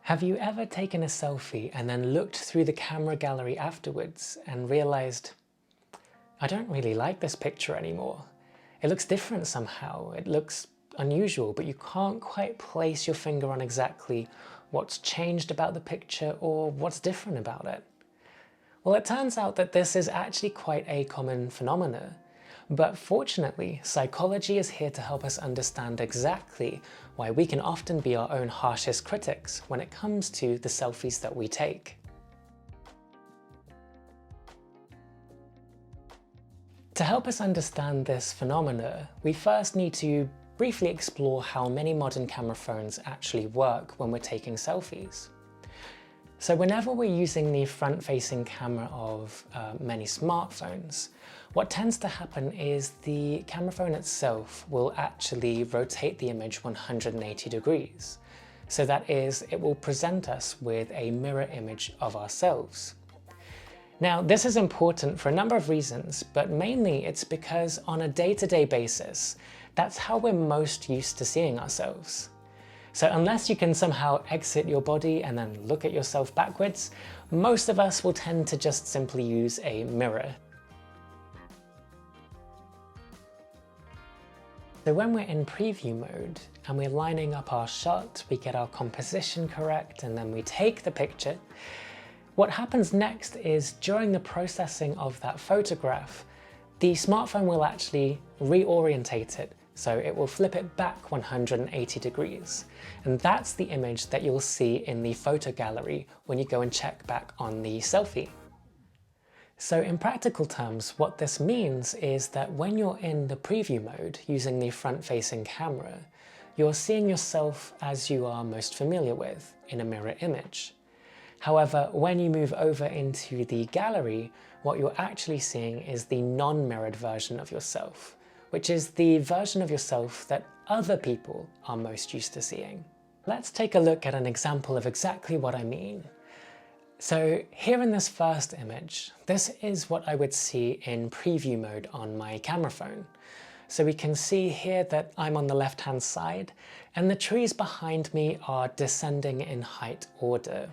Have you ever taken a selfie and then looked through the camera gallery afterwards and realized, I don't really like this picture anymore. It looks different somehow, it looks unusual, but you can't quite place your finger on exactly what's changed about the picture or what's different about it? Well, it turns out that this is actually quite a common phenomenon. But fortunately, psychology is here to help us understand exactly why we can often be our own harshest critics when it comes to the selfies that we take. To help us understand this phenomena, we first need to briefly explore how many modern camera phones actually work when we're taking selfies. So whenever we're using the front-facing camera of many smartphones, what tends to happen is the camera phone itself will actually rotate the image 180 degrees. So that is, it will present us with a mirror image of ourselves. Now, this is important for a number of reasons, but mainly it's because on a day-to-day basis, that's how we're most used to seeing ourselves. So unless you can somehow exit your body and then look at yourself backwards, most of us will tend to just simply use a mirror. So when we're in preview mode and we're lining up our shot, we get our composition correct and then we take the picture, what happens next is during the processing of that photograph, the smartphone will actually reorientate it. So it will flip it back 180 degrees. And that's the image that you'll see in the photo gallery when you go and check back on the selfie. So in practical terms, what this means is that when you're in the preview mode using the front-facing camera, you're seeing yourself as you are most familiar with in a mirror image. However, when you move over into the gallery, what you're actually seeing is the non-mirrored version of yourself, which is the version of yourself that other people are most used to seeing. Let's take a look at an example of exactly what I mean. So here in this first image, this is what I would see in preview mode on my camera phone. So we can see here that I'm on the left-hand side and the trees behind me are descending in height order.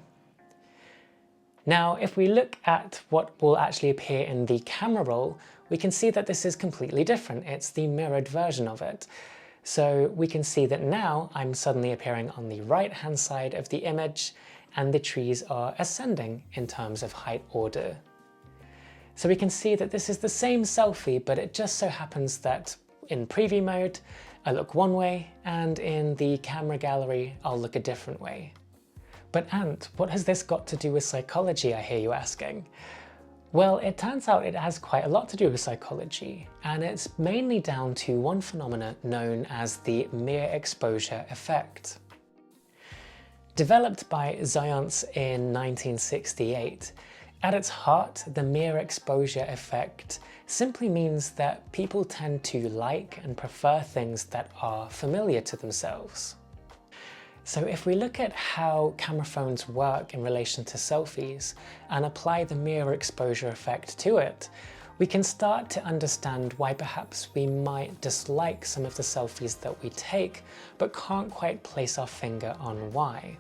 Now, if we look at what will actually appear in the camera roll, we can see that this is completely different. It's the mirrored version of it. So we can see that now I'm suddenly appearing on the right-hand side of the image and the trees are ascending in terms of height order. So we can see that this is the same selfie, but it just so happens that in preview mode, I look one way and in the camera gallery, I'll look a different way. But Ant, what has this got to do with psychology, I hear you asking? Well, it turns out it has quite a lot to do with psychology, and it's mainly down to one phenomenon known as the mere exposure effect. Developed by Zions in 1968, at its heart, the mere exposure effect simply means that people tend to like and prefer things that are familiar to themselves. So if we look at how camera phones work in relation to selfies and apply the mirror exposure effect to it, we can start to understand why perhaps we might dislike some of the selfies that we take, but can't quite place our finger on why.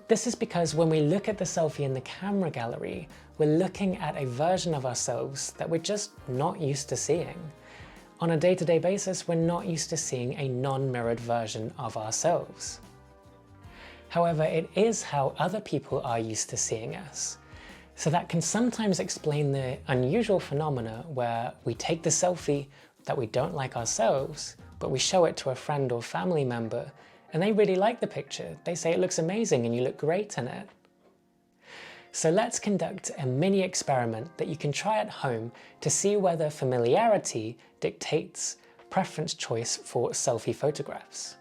This is because when we look at the selfie in the camera gallery, we're looking at a version of ourselves that we're just not used to seeing. On a day-to-day basis, we're not used to seeing a non-mirrored version of ourselves. However, it is how other people are used to seeing us. So that can sometimes explain the unusual phenomena where we take the selfie that we don't like ourselves, but we show it to a friend or family member, and they really like the picture. They say it looks amazing and you look great in it. So let's conduct a mini experiment that you can try at home to see whether familiarity dictates preference choice for selfie photographs.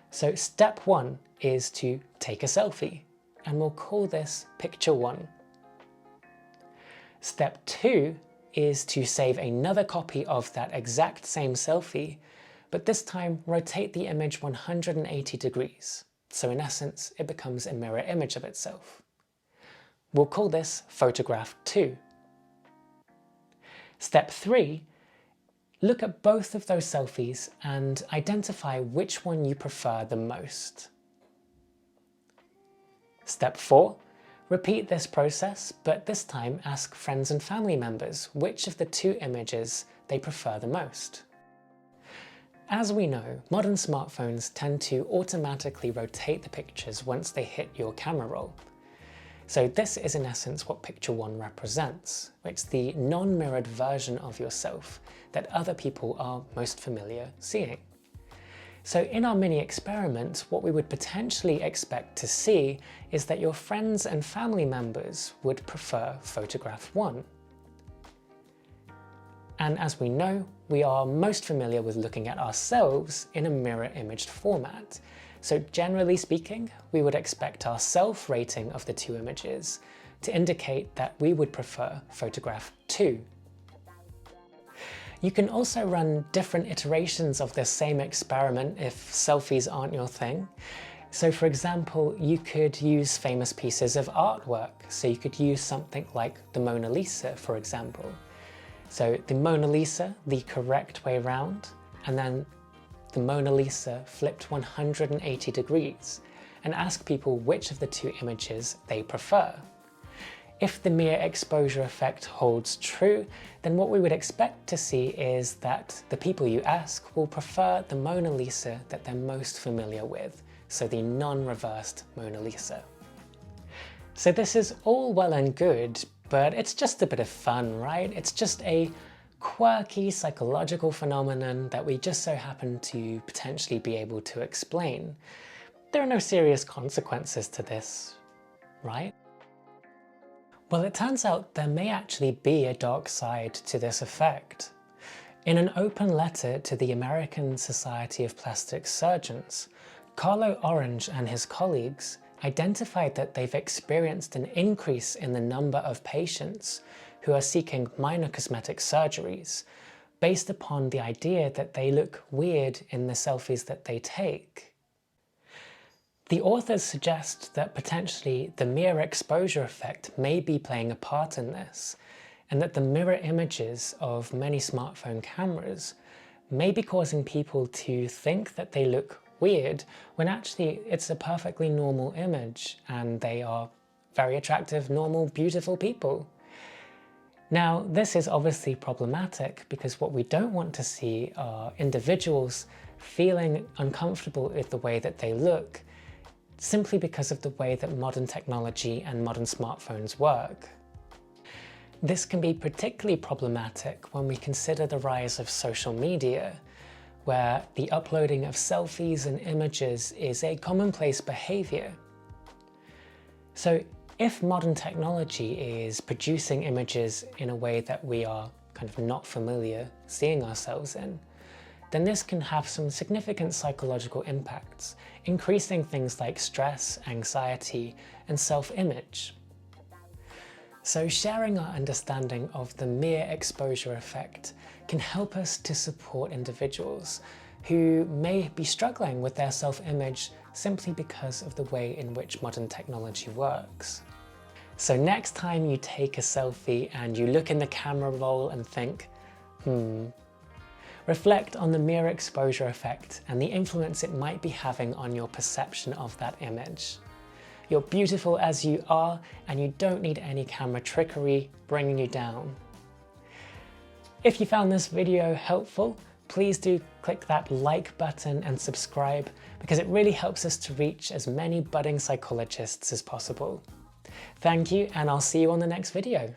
So step 1 is to take a selfie, and we'll call this picture 1. Step 2 is to save another copy of that exact same selfie, but this time rotate the image 180 degrees. So in essence, it becomes a mirror image of itself. We'll call this photograph 2. Step 3, look at both of those selfies and identify which one you prefer the most. Step 4. Repeat this process, but this time ask friends and family members which of the two images they prefer the most. As we know, modern smartphones tend to automatically rotate the pictures once they hit your camera roll. So this is in essence what picture 1 represents. It's the non-mirrored version of yourself that other people are most familiar seeing. So in our mini experiment, what we would potentially expect to see is that your friends and family members would prefer photograph 1. And as we know, we are most familiar with looking at ourselves in a mirror imaged format. So generally speaking, we would expect our self-rating of the two images to indicate that we would prefer photograph 2. You can also run different iterations of this same experiment if selfies aren't your thing. So for example, you could use famous pieces of artwork. So you could use something like the Mona Lisa, for example. So the Mona Lisa, the correct way around, and then the Mona Lisa flipped 180 degrees, and ask people which of the two images they prefer. If the mere exposure effect holds true, then what we would expect to see is that the people you ask will prefer the Mona Lisa that they're most familiar with, so the non-reversed Mona Lisa. So this is all well and good, but it's just a bit of fun, right? It's just a quirky psychological phenomenon that we just so happen to potentially be able to explain. There are no serious consequences to this, right? Well, it turns out there may actually be a dark side to this effect. In an open letter to the American Society of Plastic Surgeons, Carlo Orange and his colleagues identified that they've experienced an increase in the number of patients who are seeking minor cosmetic surgeries based upon the idea that they look weird in the selfies that they take. The authors suggest that potentially the mere exposure effect may be playing a part in this, and that the mirror images of many smartphone cameras may be causing people to think that they look weird when actually it's a perfectly normal image and they are very attractive, normal, beautiful people. Now, this is obviously problematic because what we don't want to see are individuals feeling uncomfortable with the way that they look simply because of the way that modern technology and modern smartphones work. This can be particularly problematic when we consider the rise of social media, where the uploading of selfies and images is a commonplace behavior. So if modern technology is producing images in a way that we are kind of not familiar seeing ourselves in, then this can have some significant psychological impacts, increasing things like stress, anxiety, and self-image. So sharing our understanding of the mere exposure effect can help us to support individuals who may be struggling with their self-image simply because of the way in which modern technology works. So next time you take a selfie and you look in the camera roll and think, reflect on the mere exposure effect and the influence it might be having on your perception of that image. You're beautiful as you are, and you don't need any camera trickery bringing you down. If you found this video helpful, please do click that like button and subscribe, because it really helps us to reach as many budding psychologists as possible. Thank you, and I'll see you on the next video.